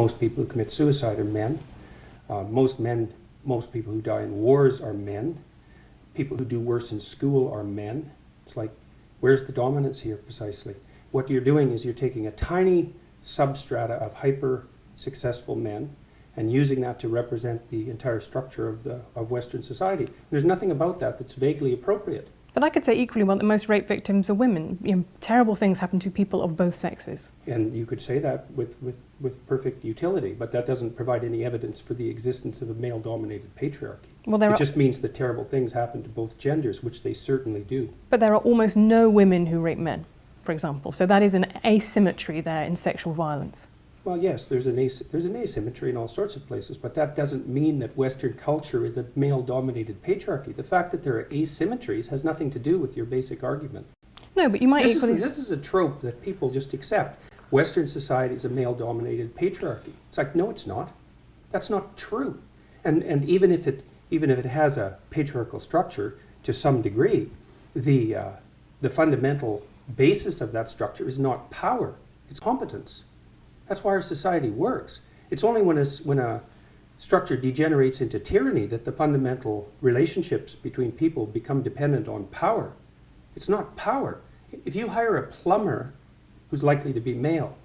most people who commit suicide are men. Most people who die in wars are men. People who do worse in school are men. It's like, where's the dominance here precisely? What you're doing is you're taking a tiny substrata of hyper-successful men and using that to represent the entire structure of Western society. There's nothing about that that's vaguely appropriate. But I could say equally well that most rape victims are women. You know, terrible things happen to people of both sexes. And you could say that with perfect utility, but that doesn't provide any evidence for the existence of a male-dominated patriarchy. Well, it just means that terrible things happen to both genders, which they certainly do. But there are almost no women who rape men, for example. So that is an asymmetry there in sexual violence. Well, yes, there's an asymmetry in all sorts of places, but that doesn't mean that Western culture is a male-dominated patriarchy. The fact that there are asymmetries has nothing to do with your basic argument. No, but you might This is a trope that people just accept. Western society is a male-dominated patriarchy. It's like, no, it's not. That's not true. And even if it has a patriarchal structure to some degree, the fundamental basis of that structure is not power, it's competence. That's why our society works. It's only when a structure degenerates into tyranny that the fundamental relationships between people become dependent on power. It's not power. If you hire a plumber who's likely to be male,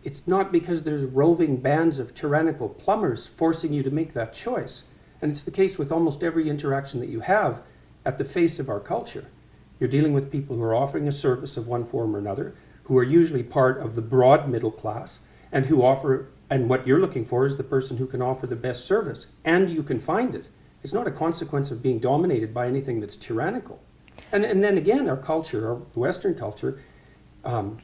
it's not because there's roving bands of tyrannical plumbers forcing you to make that choice. And it's the case with almost every interaction that you have at the face of our culture. You're dealing with people who are offering a service of one form or another, who are usually part of the broad middle class, and what you're looking for is the person who can offer the best service, and you can find it. It's not a consequence of being dominated by anything that's tyrannical. And then again, our culture, our Western culture,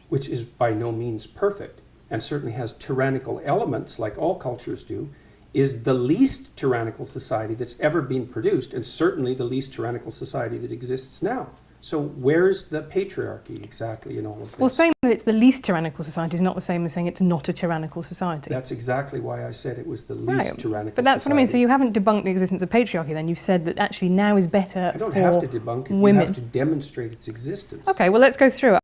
which is by no means perfect, and certainly has tyrannical elements like all cultures do, is the least tyrannical society that's ever been produced, and certainly the least tyrannical society that exists now. So where's the patriarchy exactly in all of this? Well, saying that it's the least tyrannical society is not the same as saying it's not a tyrannical society. That's exactly why I said it was the least tyrannical But that's society. what I mean. So you haven't debunked the existence of patriarchy then. You've said that actually now is better for women. I don't have to debunk it. You have to demonstrate its existence. Okay, well, let's go through it.